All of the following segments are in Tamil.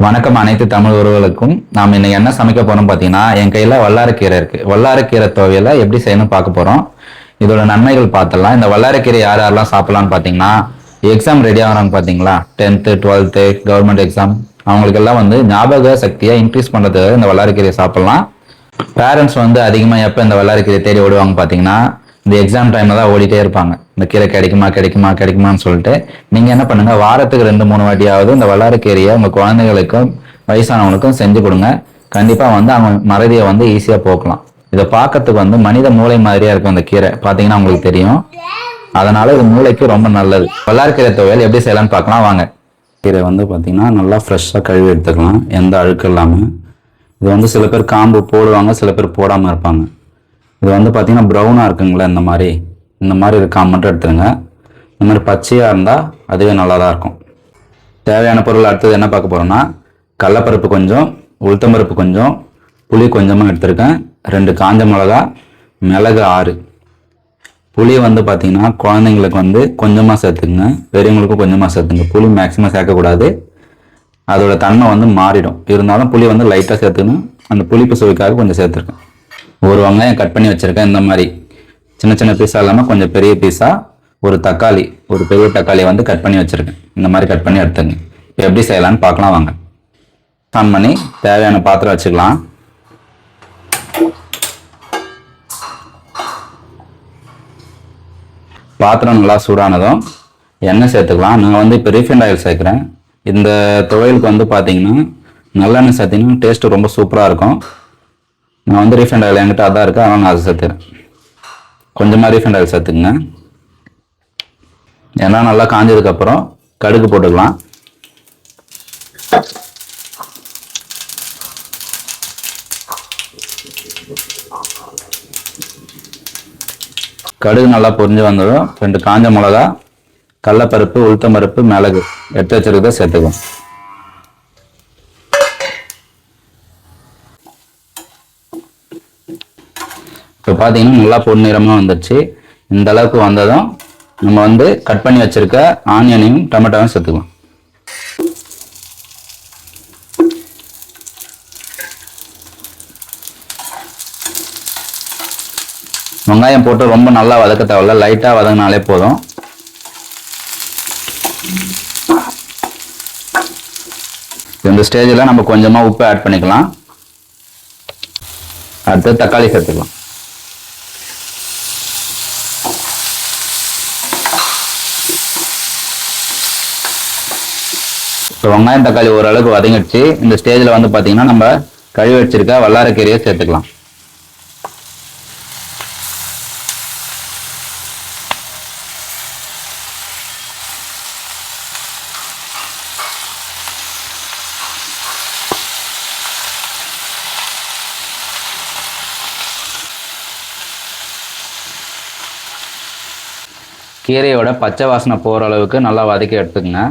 வணக்கம் அனைத்து தமிழ் உறவுகளுக்கும். நாம் இன்னைக்கு என்ன சமைக்க போறோம் பார்த்தீங்கன்னா, என் கையில வல்லாரக்கீரை இருக்கு. வல்லாரக்கீரை துவையலை எப்படி செய்யணும் பார்க்க போறோம். இதோட நன்மைகள் பார்த்துடலாம். இந்த வல்லாரக்கீரை யார் யாரெல்லாம் சாப்பிடலாம்னு பார்த்தீங்கன்னா, எக்ஸாம் ரெடி ஆகிறாங்க பார்த்தீங்களா, 10th 12th கவர்மெண்ட் எக்ஸாம், அவங்களுக்கெல்லாம் ஞாபக சக்தியை இன்க்ரீஸ் பண்ணுறதுக்கு இந்த வல்லாரக்கீரையை சாப்பிடலாம். பேரண்ட்ஸ் அதிகமாக எப்போ இந்த வல்லாரக்கீரை தேடி ஓடுவாங்க பார்த்தீங்கன்னா, இந்த எக்ஸாம் டைம்ல தான் ஓடிட்டே இருப்பாங்க. இந்த கீரை கிடைக்குமா கிடைக்குமா கிடைக்குமான்னு சொல்லிட்டு நீங்க என்ன பண்ணுங்க, வாரத்துக்கு 2-3 வாட்டியாவது இந்த வல்லாரக்கீரையை உங்க குழந்தைகளுக்கும் வயசானவங்களுக்கும் செஞ்சு கொடுங்க. கண்டிப்பா அவங்க மறதியை ஈஸியா போக்கலாம். இதை பார்க்கறதுக்கு மனித மூளை மாதிரியா இருக்கும். இந்த கீரை பார்த்தீங்கன்னா உங்களுக்கு தெரியும். அதனால இது மூளைக்கு ரொம்ப நல்லது. வல்லாரக்கீரை துவையல் எப்படி செய்யலாம்னு பார்க்கலாம் வாங்க. கீரை பார்த்தீங்கன்னா நல்லா ஃப்ரெஷ்ஷாக கழுவி எடுத்துக்கலாம், எந்த அழுக்கு இல்லாமல். இது சில பேர் காம்பு போடுவாங்க, சில பேர் போடாமல் இருப்பாங்க. இது பார்த்தீங்கன்னா ப்ரௌனாக இருக்குங்களா, இந்த மாதிரி இருக்காம மட்டும் எடுத்துருங்க. இந்த மாதிரி பச்சையாக இருந்தால் அதுவே நல்லா தான் இருக்கும். தேவையான பொருள் அடுத்தது என்ன பார்க்க போகிறோம்னா, கடலப்பருப்பு கொஞ்சம், உளுத்தம்பருப்பு கொஞ்சம், புளி கொஞ்சமாக எடுத்துருக்கேன், 2 காஞ்ச மிளகா, மிளகு 6. புளி பார்த்தீங்கன்னா குழந்தைங்களுக்கு கொஞ்சமாக சேர்த்துக்குங்க, பெரியவங்களுக்கும் கொஞ்சமாக சேர்த்துங்க. புளி மேக்ஸிமம் சேர்க்கக்கூடாது, அதோட தன்மை மாறிடும். இருந்தாலும் புளி லைட்டாக சேர்த்துக்கணும். அந்த புளிப்பு சுவைக்காக கொஞ்சம் சேர்த்துருக்கேன். ஒரு வெங்காயம் கட் பண்ணி வச்சுருக்கேன், இந்த மாதிரி சின்ன சின்ன பீஸாக இல்லாமல் கொஞ்சம் பெரிய பீஸாக. ஒரு தக்காளி, ஒரு பெரிய தக்காளி கட் பண்ணி வச்சுருக்கேன், இந்த மாதிரி கட் பண்ணி எடுத்துங்க. இப்போ எப்படி செய்யலான்னு பார்க்கலாம் வாங்க. ஆன் பண்ணி தேவையான பாத்திரம் வச்சுக்கலாம். பாத்திரம் நல்லா சூடானதும் எண்ணெய் சேர்த்துக்கலாம். நான் இப்போ ரீஃபைண்ட் ஆயில் சேர்க்குறேன். இந்த துவையலுக்கு பார்த்தீங்கன்னா நல்லெண்ணெய் சேர்த்திங்கன்னா டேஸ்ட்டு ரொம்ப சூப்பராக இருக்கும். நான் ரீஃபைண்ட் ஆயில் என்கிட்ட அதான் இருக்குது, அதனால் நான் அதை சேர்த்துறேன். கொஞ்சமாக ரீஃபைண்ட் ஆயில் சேர்த்துக்குங்க. எல்லாம் நல்லா காஞ்சதுக்கப்புறம் கடுகு போட்டுக்கலாம். கடுகு நல்லா பொரிஞ்சு வந்ததும் 2 காஞ்ச மிளகா, கடலப்பருப்பு, உளுத்தம்பருப்பு, மிளகு எடுத்து வச்சிருக்கிறத சேர்த்துக்கலாம். இப்போ பார்த்தீங்கன்னா நல்லா பொன்னிறமாக வந்துடுச்சு. இந்த அளவுக்கு வந்ததும் நம்ம கட் பண்ணி வச்சிருக்க ஆனியனையும் டொமேட்டோவும் சேர்த்துக்கலாம். வெங்காயம் போட்டு ரொம்ப நல்லா வதக்க தேவையில்ல, லைட்டாக வதங்கினாலே போதும். இந்த ஸ்டேஜில் நம்ம கொஞ்சமாக உப்பு ஆட் பண்ணிக்கலாம். அடுத்து தக்காளி சேர்த்துக்கலாம். இப்போ வெங்காயம் தக்காளி ஓரளவுக்கு வதங்கிடுச்சு. இந்த ஸ்டேஜில் பார்த்தீங்கன்னா நம்ம கழுவி வச்சிருக்க வல்லாரக்கீரையை சேர்த்துக்கலாம். கீரையோட பச்சை வாசனை போகிற அளவுக்கு நல்லா வதக்கி எடுத்துக்கங்க.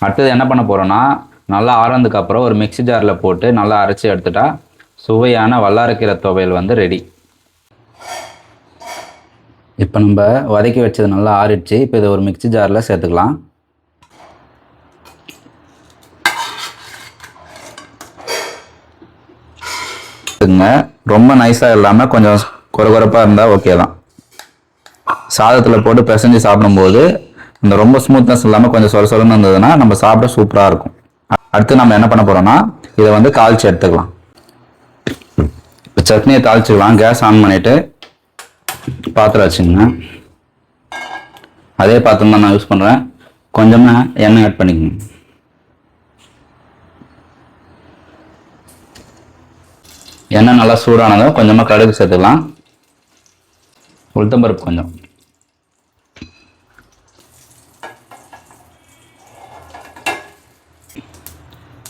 அடுத்தது என்ன பண்ண போகிறோன்னா, நல்லா ஆறதுக்கு அப்புறம் ஒரு மிக்ஸி ஜாரில் போட்டு நல்லா அரைச்சி எடுத்துட்டா சுவையான வல்லாரக்கீரை துவையல் ரெடி. இப்போ நம்ம வதக்கி வச்சது நல்லா ஆறிடுச்சு. இப்போ இதை ஒரு மிக்ஸி ஜாரில் சேர்த்துக்கலாம். ரொம்ப நைஸாக இல்லாமல் கொஞ்சம் குறைப்பாக இருந்தால் ஓகே தான். சாதத்தில் போட்டு பிசைஞ்சு சாப்பிடும்போது இந்த ரொம்ப ஸ்மூத்னஸ் இல்லாமல் கொஞ்சம் சொலன்னு இருந்ததுன்னா நம்ம சாப்பிட சூப்பராக இருக்கும். அடுத்து நம்ம என்ன பண்ண போகிறோம்னா, இதை தாளித்து எடுத்துக்கலாம். சட்னியை தாளிச்சுக்கலாம். கேஸ் ஆன் பண்ணிவிட்டு பாத்திரம் வச்சுங்க. அதே பாத்திரம் தான் நான் யூஸ் பண்ணுறேன். கொஞ்சமாக எண்ணெய் ஆட் பண்ணிக்கோங்க. எண்ணெய் நல்லா சூடானதும் கொஞ்சமாக கடுகு சேர்த்துக்கலாம். உளுத்தம்பருப்பு கொஞ்சம்,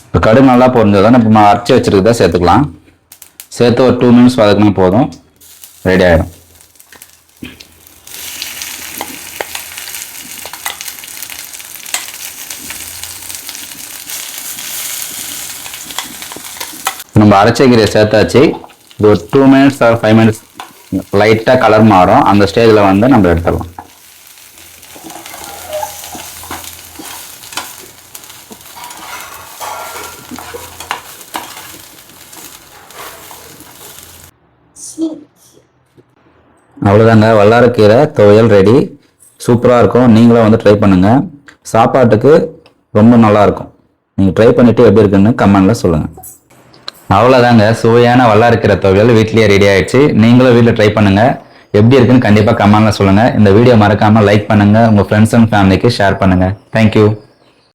இப்போ கடுகு நல்லா பொரிஞ்சதான் நம்ம அரைச்சி வச்சுருக்கதான் சேர்த்துக்கலாம். சேர்த்து ஒரு 2 minutes வதக்கினா போதும், ரெடி ஆகிடும். நம்ம அரைச்ச கீரையை சேர்த்தாச்சு. இது ஒரு 2 minutes or 5 minutes லைட்டாக கலர் மாறும். அந்த ஸ்டேஜில் நம்ம எடுத்துடலாம். அவ்வளோதாங்க, வல்லாரக்கீரை துவையல் ரெடி. சூப்பராக இருக்கும். நீங்களும் வந்து ட்ரை பண்ணுங்க. சாப்பாட்டுக்கு ரொம்ப நல்லா இருக்கும். நீங்கள் ட்ரை பண்ணிட்டு எப்படி இருக்குன்னு கமெண்ட்ல சொல்லுங்க. அவ்வளோதாங்க, சுவையான வல்லாரக்கீரை துவையல் வீட்லயே ரெடி ஆயிடுச்சு. நீங்களும் வீட்டில் ட்ரை பண்ணுங்க. எப்படி இருக்குன்னு கண்டிப்பாக கமெண்ட்ல சொல்லுங்க. இந்த வீடியோ மறக்காம லைக் பண்ணுங்க, உங்க ஃப்ரெண்ட்ஸ் அண்ட் ஃபேமிலிக்கு ஷேர் பண்ணுங்க. தேங்க்யூ.